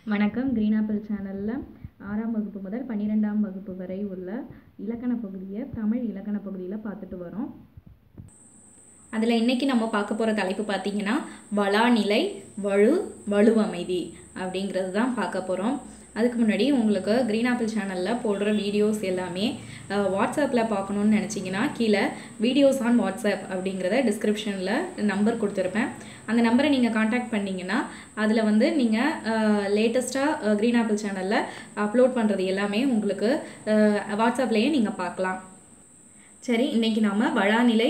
வணக்கம். Green apple சேனலில் 6ஆம் வகுப்பு முதல் 12ஆம் வகுப்பு வரை உள்ள இலக்கண பகுதியை தமிழ் இலக்கண பகுதியில் பார்த்துட்டு வரோம். அதில் இன்றைக்கி நம்ம பார்க்க போகிற தலைப்பு பார்த்திங்கன்னா வளாநிலை, வலுவமைதி அப்படிங்கிறது தான் பார்க்க போகிறோம். அதுக்கு முன்னாடி உங்களுக்கு கிரீன் ஆப்பிள் சேனலில் போடுற வீடியோஸ் எல்லாமே வாட்ஸ்அப்பில் பார்க்கணுன்னு நினச்சிங்கன்னா கீழே வீடியோஸ் ஆன் வாட்ஸ்அப் அப்படிங்கிறத டிஸ்கிரிப்ஷனில் நம்பர் கொடுத்துருப்பேன். அந்த நம்பரை நீங்கள் காண்டாக்ட் பண்ணிங்கன்னா அதில் வந்து நீங்கள் லேட்டஸ்ட்டாக கிரீன் ஆப்பிள் சேனலில் அப்லோட் பண்ணுறது எல்லாமே உங்களுக்கு வாட்ஸ்அப்லேயே நீங்கள் பார்க்கலாம். சரி, இன்றைக்கி நாம் வளாநிலை,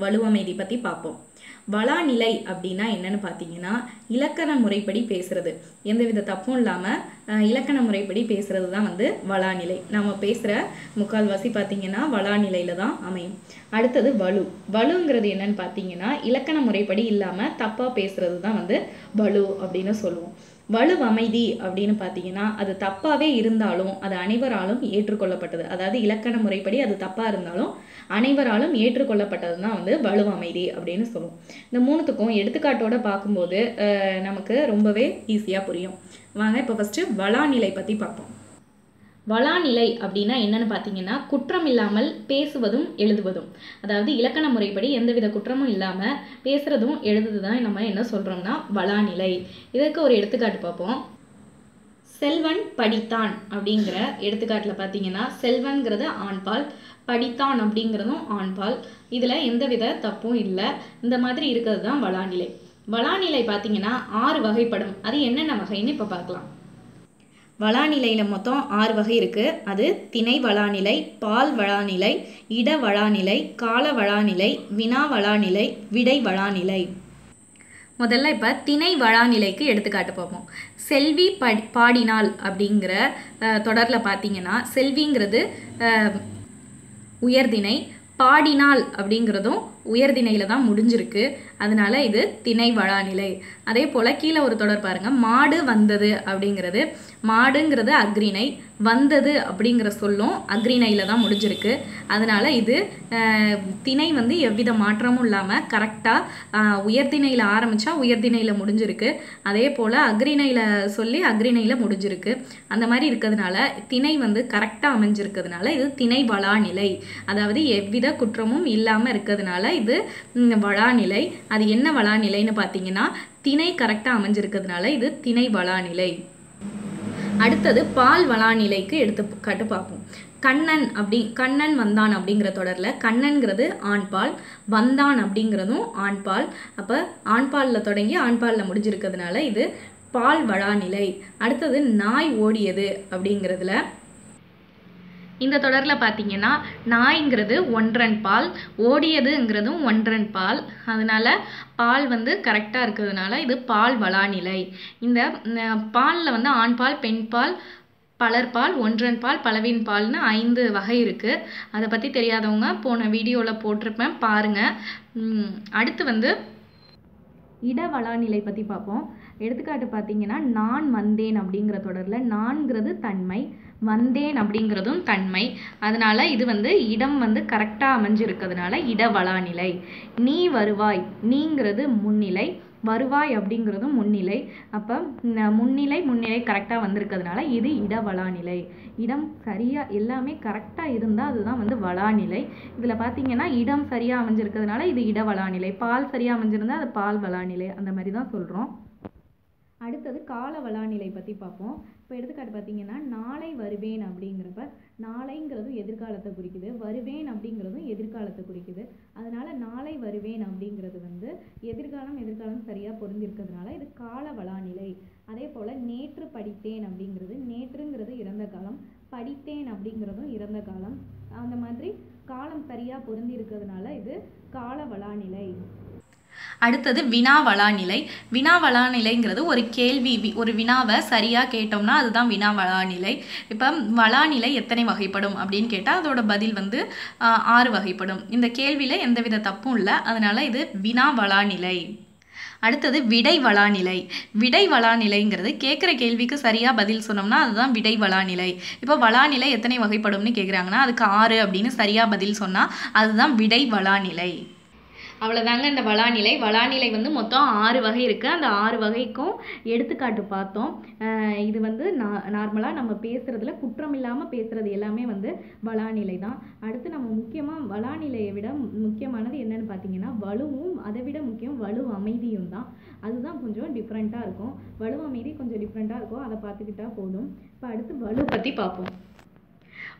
வலுவமைதி பற்றி பார்ப்போம். வளாநிலை அப்படின்னா என்னன்னு பார்த்தீங்கன்னா இலக்கண முறைப்படி பேசுறது, எந்தவித தப்பும் இல்லாமல் இலக்கண முறைப்படி பேசுறது தான் வந்து வளாநிலை. நம்ம பேசுகிற முக்கால்வாசி பார்த்தீங்கன்னா வளாநிலையில் தான் அமையும். அடுத்தது வலுங்கிறது என்னன்னு பார்த்தீங்கன்னா இலக்கண முறைப்படி இல்லாமல் தப்பாக பேசுறது தான் வந்து வலு அப்படின்னு சொல்லுவோம். வலுவமைதி அப்படின்னு பார்த்தீங்கன்னா அது தப்பாகவே இருந்தாலும் அது அனைவராலும் ஏற்றுக்கொள்ளப்பட்டது, அதாவது இலக்கண முறைப்படி அது தப்பாக இருந்தாலும் அனைவராலும் ஏற்றுக்கொள்ளப்பட்டது தான் வந்து வலுவமைதி அப்படின்னு சொல்லுவோம். இந்த மூணுத்துக்கும் எடுத்துக்காட்டோட பார்க்கும்போது நமக்கு ரொம்பவே ஈஸியாக புரியும். வாங்க இப்போ ஃபஸ்ட்டு வளாநிலை பற்றி பார்ப்போம். வளாநிலை அப்படின்னா என்னன்னு பார்த்தீங்கன்னா குற்றம் இல்லாமல் பேசுவதும் எழுதுவதும், அதாவது இலக்கண முறைப்படி எந்தவித குற்றமும் இல்லாமல் பேசுறதும் எழுதுது தான் நம்ம என்ன சொல்கிறோம்னா வளாநிலை. இதற்கு ஒரு எடுத்துக்காட்டு பார்ப்போம். செல்வன் படித்தான் அப்படிங்கிற எடுத்துக்காட்டில் பார்த்தீங்கன்னா செல்வன்கிறது ஆண்பால், படித்தான் அப்படிங்கிறதும் ஆண்பால், இதில் எந்தவித தப்பும் இல்லை. இந்த மாதிரி இருக்கிறது தான் வளாநிலை. வளாநிலை பார்த்தீங்கன்னா 6 வகைப்படும். அது என்னென்ன வகைன்னு இப்போ பார்க்கலாம். வளாநிலையில் மொத்தம் 6 வகை இருக்குது. அது திணை வளாநிலை, பால் வளாநிலை, இட வளாநிலை, கால வளாநிலை, வினா வளாநிலை, விடை வளாநிலை. முதல்ல இப்போ திணை வளாநிலைக்கு எடுத்துக்காட்டு பார்ப்போம். செல்வி பாடினாள் அப்படிங்கிற தொடரில் பார்த்தீங்கன்னா செல்விங்கிறது உயர்திணை, பாடினாள் அப்படிங்கிறதும் உயர்திணையில் தான் முடிஞ்சிருக்கு, அதனால இது திணை வளாநிலை. அதே போல் கீழே ஒரு தொடர் பாருங்கள். மாடு வந்தது அப்படிங்கிறது, மாடுங்கிறது அக்ரிணை, வந்தது அப்படிங்கிற சொல்லும் அக்ரிணையில் தான் முடிஞ்சிருக்கு, அதனால் இது திணை வந்து எவ்வித மாற்றமும் இல்லாமல் கரெக்டாக உயர்திணையில் ஆரம்பித்தா உயர்திணையில் முடிஞ்சிருக்கு, அதே போல் அக்ரிணையில் சொல்லி அக்ரிணையில் முடிஞ்சிருக்கு. அந்த மாதிரி இருக்கிறதுனால திணை வந்து கரெக்டாக அமைஞ்சிருக்கிறதுனால இது திணை வளாநிலை, அதாவது எவ்வித குற்றமும் இல்லாமல் இருக்கிறதுனால இது வளாநிலை. அது என்ன வளாநிலைன்னு பார்த்தீங்கன்னா திணை கரெக்டாக அமைஞ்சிருக்கிறதுனால இது திணை வளாநிலை. அடுத்தது பால் வளாநிலைக்கு எடுத்துக்காட்டு பார்ப்போம். கண்ணன் வந்தான் அப்படிங்கிற தொடரில் கண்ணன்கிறது ஆண்பால், வந்தான் அப்படிங்கிறதும் ஆண்பால். அப்போ ஆண்பாலில் தொடங்கி ஆண்பாலில் முடிஞ்சிருக்கிறதுனால இது பால் வளாநிலை. அடுத்தது நாய் ஓடியது அப்படிங்கிறதுல இந்த தொடரில் பார்த்தீங்கன்னா நாய்ங்கிறது ஒன்றன் பால், ஓடியதுங்கிறதும் ஒன்றன் பால், அதனால பால் வந்து கரெக்டாக இருக்கிறதுனால இது பால் வளாநிலை. இந்த பாலில் வந்து ஆண்பால், பெண்பால், பலர்பால், ஒன்றன் பால், பலவின் பால்னு 5 வகை இருக்குது. அதை பற்றி தெரியாதவங்க போன வீடியோவில் போட்டிருப்பேன், பாருங்கள். அடுத்து வந்து இட வளாநிலை பற்றி பார்ப்போம். எடுத்துக்காட்டு பார்த்தீங்கன்னா நான் வந்தேன் அப்படிங்கிற தொடரில் நான்கிறது தன்மை, வந்தேன் அப்படிங்கிறதும் தன்மை, அதனால் இது வந்து இடம் வந்து கரெக்டாக அமைஞ்சிருக்கிறதுனால இட வளாநிலை. நீ வருவாய், நீங்கிறது முன்னிலை, வருவாய் அப்படிங்கிறதும் முன்னிலை, அப்போ முன்னிலை கரெக்டாக வந்திருக்கிறதுனால இது இட வளாநிலை. இடம் சரியாக எல்லாமே கரெக்டாக இருந்தால் அதுதான் வந்து வளாநிலை. இதில் பார்த்தீங்கன்னா இடம் சரியாக அமைஞ்சிருக்கிறதுனால இது இட வளாநிலை, பால் சரியாக அமைஞ்சிருந்தால் அது பால் வளாநிலை, அந்த மாதிரி தான் சொல்கிறோம். அடுத்தது கால வளாநிலை பற்றி பார்ப்போம். இப்போ எடுத்துக்காட்டு பார்த்தீங்கன்னா நாளை வருவேன் அப்படிங்கிறப்ப நாளைங்கிறதும் எதிர்காலத்தை குறிக்குது, வருவேன் அப்படிங்கிறதும் எதிர்காலத்தை குறிக்குது, அதனால் நாளை வருவேன் அப்படிங்கிறது வந்து எதிர்காலம் சரியாக பொருந்திருக்கிறதுனால இது கால வளாநிலை. அதே போல் நேற்று படித்தேன் அப்படிங்கிறது, நேற்றுங்கிறது இறந்த காலம், படித்தேன் அப்படிங்கிறதும் இறந்த காலம், அந்த மாதிரி காலம் சரியாக பொருந்தி இருக்கிறதுனால இது கால வளாநிலை. அடுத்தது வினா வளாநிலை. வினா வளாநிலைங்கிறது ஒரு கேள்வி, ஒரு வினாவை சரியாக கேட்டோம்னா அதுதான் வினா வளாநிலை. இப்போ வளாநிலை எத்தனை வகைப்படும் அப்படின்னு கேட்டால் அதோட பதில் வந்து 6 வகைப்படும். இந்த கேள்வியில் எந்தவித தப்பும் இல்லை, அதனால் இது வினா வளாநிலை. அடுத்தது விடை வளாநிலை. விடை வளாநிலைங்கிறது கேட்குற கேள்விக்கு சரியாக பதில் சொன்னோம்னா அதுதான் விடை வளாநிலை. இப்போ வளாநிலை எத்தனை வகைப்படும்னு கேட்குறாங்கன்னா அதுக்கு 6 அப்படின்னு சரியாக பதில் சொன்னால் அதுதான் விடை வளாநிலை. அவ்வளோதாங்க இந்த வளாநிலை. வளாநிலை வந்து மொத்தம் 6 வகை இருக்குது. அந்த 6 வகைக்கும் எடுத்துக்காட்டு பார்த்தோம். இது வந்து நார்மலாக நம்ம பேசுகிறதுல குற்றம் இல்லாமல் பேசுகிறது எல்லாமே வந்து வளாநிலை தான். அடுத்து நம்ம முக்கியமாக வளாநிலையை விட முக்கியமானது என்னன்னு பார்த்தீங்கன்னா வலுவும், அதை விட முக்கியம் வலு அமைதியும் தான். அதுதான் கொஞ்சம் டிஃப்ரெண்ட்டாக இருக்கும். வலு அமைதி கொஞ்சம் டிஃப்ரெண்ட்டாக இருக்கும், அதை பார்த்துக்கிட்டா போதும். இப்போ அடுத்து வலு பற்றி பார்ப்போம்.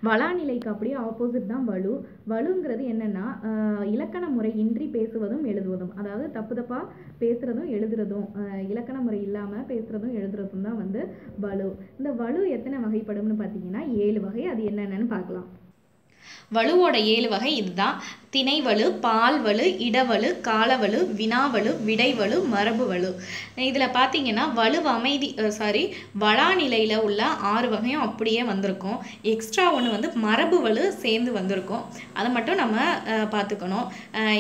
வளாநிலைக்கு அப்படியே ஆப்போசிட் தான் வலு. வலுங்கிறது என்னன்னா இலக்கண முறை இன்றி பேசுவதும் எழுதுவதும், அதாவது தப்பு தப்பாக பேசுகிறதும் எழுதுறதும், இலக்கண முறை இல்லாமல் பேசுகிறதும் எழுதுறதும் தான் வந்து வலு. இந்த வலு எத்தனை வகைப்படும்னு பார்த்தீங்கன்னா 7 வகை. அது என்னென்னு பார்க்கலாம். வலுவோட 7 வகை இதுதான். திணைவலு, பால்வலு, இடவலு, காலவலு, வினாவலு, விடைவலு, மரபு வலு. இதில் பார்த்தீங்கன்னா வலு அமைதி வளாநிலையில் உள்ள 6 வகையும் அப்படியே வந்திருக்கும். எக்ஸ்ட்ரா ஒன்று வந்து மரபு வலு சேர்ந்து வந்திருக்கும். அதை மட்டும் நம்ம பார்த்துக்கணும்.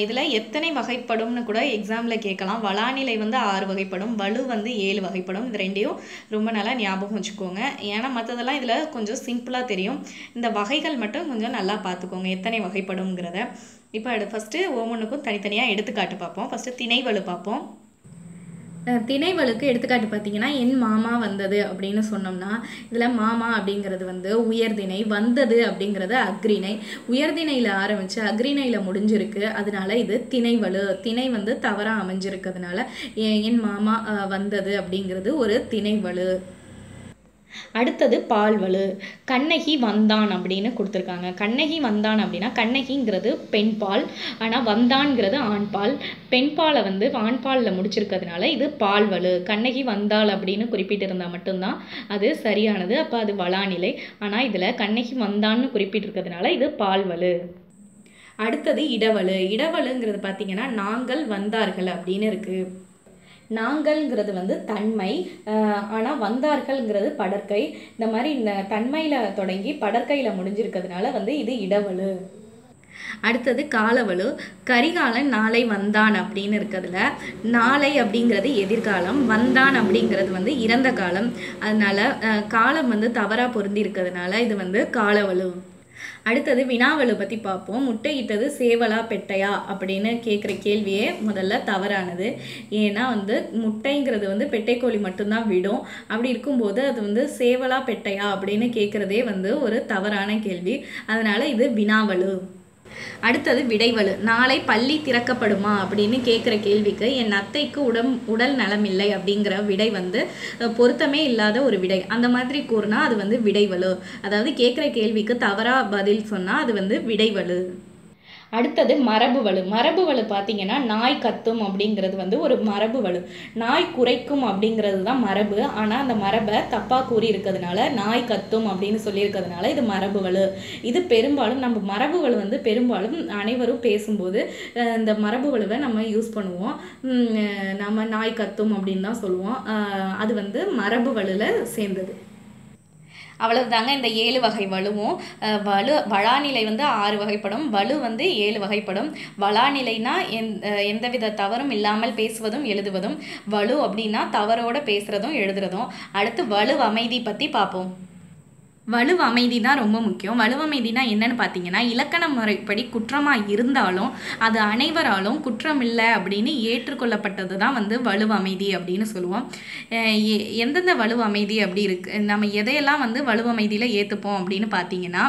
இதில் எத்தனை வகைப்படும்னு கூட எக்ஸாமில் கேட்கலாம். வளாநிலை வந்து 6 வகைப்படும், வலு வந்து 7 வகைப்படும். இது ரெண்டையும் ரொம்ப நல்லா ஞாபகம் வச்சுக்கோங்க. ஏன்னா மற்றதெல்லாம் இதில் கொஞ்சம் சிம்பிளாக தெரியும். இந்த வகைகள் மட்டும் கொஞ்சம் நல்லா பார்த்துக்கோங்க எத்தனை வகைப்படும்ங்கிறத. இப்போ ஃபஸ்ட்டு ஒவ்வொன்றுக்கும் தனித்தனியாக எடுத்துக்காட்டு பார்ப்போம். ஃபஸ்ட்டு திணைவலு பார்ப்போம். திணைவலுக்கு எடுத்துக்காட்டு பார்த்தீங்கன்னா என் மாமா வந்தது அப்படின்னு சொன்னோம்னா, இதில் மாமா அப்படிங்கிறது வந்து உயர்திணை, வந்தது அப்படிங்கிறது அக்ரிணை. உயர்திணையில் ஆரம்பித்து அக்ரிணையில் முடிஞ்சிருக்கு, அதனால இது திணைவலு. திணை வந்து தவறாக அமைஞ்சிருக்கிறதுனால என் மாமா வந்தது அப்படிங்கிறது ஒரு திணைவலு. அடுத்தது பால்வலு. கண்ணகி வந்தான் அப்படின்னு கொடுத்துருக்காங்க. கண்ணகி வந்தான் அப்படின்னா கண்ணகிங்கிறது பெண் பால், ஆனால் வந்தான்ங்கிறது ஆண் பால். பெண் பாலை வந்து ஆண் பாலில் முடிச்சிருக்கிறதுனால இது பால்வலு. கண்ணகி வந்தாள் அப்படின்னு குறிப்பிட்டிருந்தால் மட்டும்தான் அது சரியானது. அப்போ அது வளாநிலை. ஆனால் இதில் கண்ணகி வந்தான்னு குறிப்பிட்டிருக்கிறதுனால இது பால்வலு. அடுத்தது இடவலு. இடவலுங்கிறது பார்த்தீங்கன்னா நாங்கள் வந்தார்கள் அப்படின்னு இருக்குது. நாங்கள்ங்கிறது வந்து தன்மை, ஆனால் வந்தார்கள்ங்கிறது படற்கை. இந்த மாதிரி இந்த தன்மையில் தொடங்கி படற்கையில் முடிஞ்சிருக்கிறதுனால வந்து இது இடவலு. அடுத்தது காலவலு. கரிகாலன் நாளை வந்தான் அப்படின்னு இருக்கிறதுல நாளை அப்படிங்கிறது எதிர்காலம், வந்தான் அப்படிங்கிறது வந்து இறந்த காலம். அதனால காலம் வந்து தவறாக பொருந்தி இருக்கிறதுனால இது வந்து காலவலு. அடுத்தது வினாவலு பற்றி பார்ப்போம். முட்டையிட்டது சேவலா பெட்டையா அப்படின்னு கேட்குற கேள்வியே முதல்ல தவறானது. ஏன்னா வந்து முட்டைங்கிறது வந்து பெட்டைக்கோழி மட்டும்தான் விடும். அப்படி இருக்கும்போது அது வந்து சேவலா பெட்டையா அப்படின்னு கேட்குறதே வந்து ஒரு தவறான கேள்வி. அதனால் இது வினாவலு. அடுத்தது விடைவலு. நாளை பள்ளி திறக்கப்படுமா அப்படின்னு கேட்குற கேள்விக்கு என் அத்தைக்கு உடல் நலமில்லை அப்படிங்கிற விடை வந்து பொருத்தமே இல்லாத ஒரு விடை. அந்த மாதிரி கூறினா அது வந்து விடைவலு. அதாவது கேட்குற கேள்விக்கு தவறாக பதில் சொன்னால் அது வந்து விடைவலு. அடுத்தது மரபு வலு. மரபு வலு பார்த்தீங்கன்னா நாய் கத்தும் அப்படிங்கிறது வந்து ஒரு மரபு வலு. நாய் குறைக்கும் அப்படிங்கிறது தான் மரபு. ஆனால் அந்த மரபை தப்பாக கூறி இருக்கிறதுனால நாய் கத்தும் அப்படின்னு சொல்லியிருக்கிறதுனால இது மரபு வலு. இது பெரும்பாலும் நம்ம மரபு வலு வந்து பெரும்பாலும் அனைவரும் பேசும்போது இந்த மரபு வலுவை நம்ம யூஸ் பண்ணுவோம். நம்ம நாய் கத்தும் அப்படின்னு தான் சொல்லுவோம். அது வந்து மரபு வலுவில் சேர்ந்தது. அவ்வளவுதாங்க இந்த 7 வகை வலுவும். வளாநிலை வந்து 6 வகைப்படும், வலு வந்து 7 வகைப்படும். வளாநிலைனா எந்தவித தவறும் இல்லாமல் பேசுவதும் எழுதுவதும், வலு அப்படின்னா தவறோட பேசுறதும் எழுதுறதும். அடுத்து வலு அமைதி பற்றி பார்ப்போம். வலு அமைதி தான் ரொம்ப முக்கியம். வலு அமைதினா என்னன்னு பார்த்தீங்கன்னா இலக்கண முறைப்படி குற்றமாக இருந்தாலும் அது அனைவராலும் குற்றம் இல்லை அப்படின்னு ஏற்றுக்கொள்ளப்பட்டது தான் வந்து வலு அமைதி அப்படின்னு சொல்லுவோம். எந்தெந்த வலு அமைதி அப்படி இருக்குது, நம்ம எதையெல்லாம் வந்து வலு அமைதியில் ஏற்றுப்போம் அப்படின்னு பார்த்தீங்கன்னா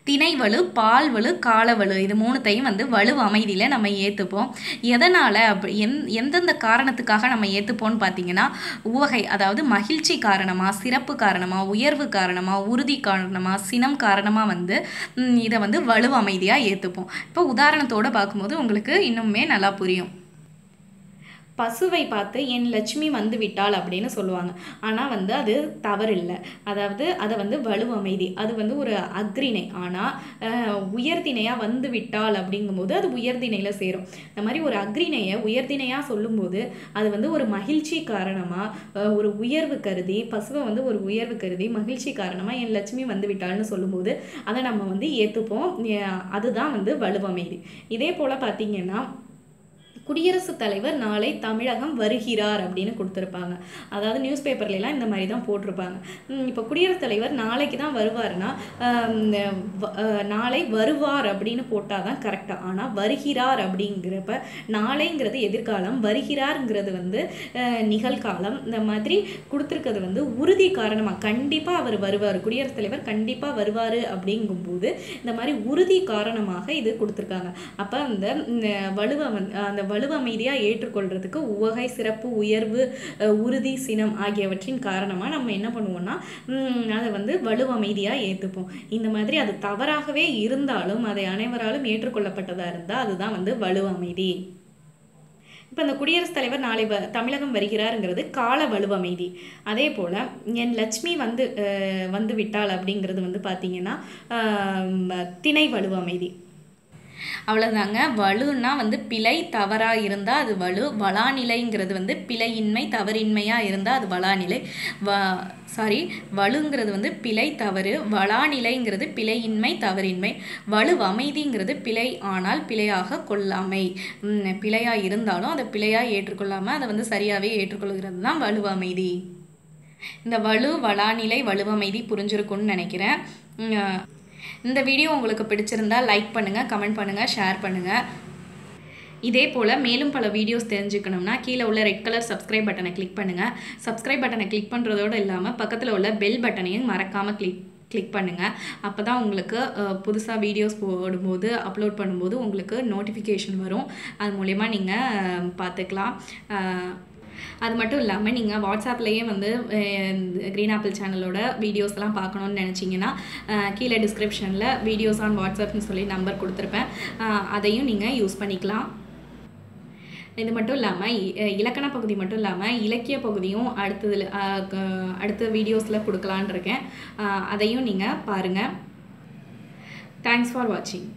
திணைவலு, பால்வலு, காலவலு, இது 3த்தையும் வந்து வலு அமைதியில் நம்ம ஏற்றுப்போம். எதனால் எந்தெந்த காரணத்துக்காக நம்ம ஏற்றுப்போம்னு பார்த்தீங்கன்னா உவகை, அதாவது மகிழ்ச்சி காரணமாக, சிறப்பு காரணமாக, உயர்வு காரணமாக, உறுதி காரணமாக, சினம் காரணமாக வந்து இதை வந்து வலு அமைதியாக ஏற்றுப்போம். இப்போ உதாரணத்தோடு பார்க்கும்போது உங்களுக்கு இன்னுமே நல்லா புரியும். பசுவை பார்த்து என் லட்சுமி வந்து விட்டாள் அப்படின்னு சொல்லுவாங்க. ஆனால் வந்து அது தவறில்லை. அதாவது அதை வந்து வலு அமைதி, அது வந்து ஒரு அக்ரிணை. ஆனால் உயர்திணையாக வந்து விட்டாள் அப்படிங்கும்போது அது உயர்திணையில் சேரும். இந்த மாதிரி ஒரு அக்ரிணையை உயர்திணையாக சொல்லும்போது அது வந்து ஒரு மகிழ்ச்சி காரணமாக, ஒரு உயர்வு கருதி, பசுவை வந்து ஒரு உயர்வு கருதி மகிழ்ச்சி காரணமாக என் லட்சுமி வந்து விட்டாள்னு சொல்லும்போது அதை நம்ம வந்து ஏற்றுப்போம். அதுதான் வந்து வலு அமைதி. இதே போல் பார்த்தீங்கன்னா குடியரசுத் தலைவர் நாளை தமிழகம் வருகிறார் அப்படின்னு கொடுத்துருப்பாங்க. அதாவது நியூஸ் பேப்பர்லாம் இந்த மாதிரி தான் போட்டிருப்பாங்க. இப்போ குடியரசுத் தலைவர் நாளைக்கு தான் வருவார்னா நாளை வருவார் அப்படின்னு போட்டால் தான் கரெக்டாக. ஆனால் வருகிறார் அப்படிங்கிறப்ப நாளைங்கிறது எதிர்காலம், வருகிறாருங்கிறது வந்து நிகழ்காலம். இந்த மாதிரி கொடுத்துருக்கிறது வந்து உறுதி காரணமாக கண்டிப்பாக அவர் வருவார், குடியரசுத் தலைவர் கண்டிப்பாக வருவார் அப்படிங்கும்போது இந்த மாதிரி உறுதி காரணமாக இது கொடுத்துருக்காங்க. அப்போ அந்த வலுவமைதியாக ஏற்றுக்கொள்றதுக்கு உவகை, சிறப்பு, உயர்வு, உறுதி, சினம் ஆகியவற்றின் காரணமாக நம்ம என்ன பண்ணுவோம்னா அதை வந்து வலுவமைதியாக ஏற்றுப்போம். இந்த மாதிரி அது தவறாகவே இருந்தாலும் அதை அனைவராலும் ஏற்றுக்கொள்ளப்பட்டதாக இருந்தால் அதுதான் வந்து வலுவமைதி. இப்போ இந்த குடியரசுத் தலைவர் நாளை தமிழகம் வருகிறாருங்கிறது கால வலுவமைதி. அதே போல் என் லட்சுமி வந்து விட்டாள் அப்படிங்கிறது வந்து பார்த்திங்கன்னா திணை வலுவமைதி. அவ்வளோதாங்க. வலுன்னா வந்து பிழை, தவறாக இருந்தால் அது வலு. வளாநிலைங்கிறது வந்து பிழையின்மை, தவறின்மையாக இருந்தால் அது வளாநிலை. வலுங்கிறது வந்து பிழை, தவறு. வளாநிலைங்கிறது பிழையின்மை, தவறின்மை. வலுவமைதிங்கிறது பிழை ஆனால் பிழையாக கொள்ளாமை. பிழையாக இருந்தாலும் அதை பிழையாக ஏற்றுக்கொள்ளாமல் அதை வந்து சரியாகவே ஏற்றுக்கொள்கிறது தான் வலுவமைதி. இந்த வளாநிலை, வலுவமைதி புரிஞ்சிருக்கும்னு நினைக்கிறேன். இந்த வீடியோ உங்களுக்கு பிடிச்சிருந்தா லைக் பண்ணுங்கள், கமெண்ட் பண்ணுங்கள், ஷேர் பண்ணுங்கள். இதே போல் மேலும் பல வீடியோஸ் தெரிஞ்சுக்கணும்னா கீழே உள்ள ரெட் கலர் சப்ஸ்கிரைப் பட்டனை கிளிக் பண்ணுங்கள். சப்ஸ்கிரைப் பட்டனை கிளிக் பண்ணுறதோடு இல்லாமல் பக்கத்தில் உள்ள பெல் பட்டனையும் மறக்காமல் கிளிக் பண்ணுங்கள். அப்போ தான் உங்களுக்கு புதுசாக வீடியோஸ் போடும்போது, அப்லோட் பண்ணும்போது உங்களுக்கு நோட்டிஃபிகேஷன் வரும். அது மூலமா நீங்கள் பார்த்துக்கலாம். அது மட்டும் இல்லாமல் நீங்கள் வாட்ஸ்அப்லேயே வந்து க்ரீன் ஆப்பிள் சேனலோட வீடியோஸ்லாம் பார்க்கணுன்னு நினச்சிங்கன்னா கீழே டிஸ்கிரிப்ஷனில் வீடியோஸ் ஆன் வாட்ஸ்அப்னு சொல்லி நம்பர் கொடுத்துருப்பேன். அதையும் நீங்கள் யூஸ் பண்ணிக்கலாம். இது மட்டும் இல்லாமல் இலக்கண பகுதி மட்டும் இல்லாமல் இலக்கிய பகுதியும் அடுத்த வீடியோஸில் கொடுக்கலான் இருக்கேன். அதையும் நீங்கள் பாருங்கள். தேங்க்ஸ் ஃபார் வாட்சிங்.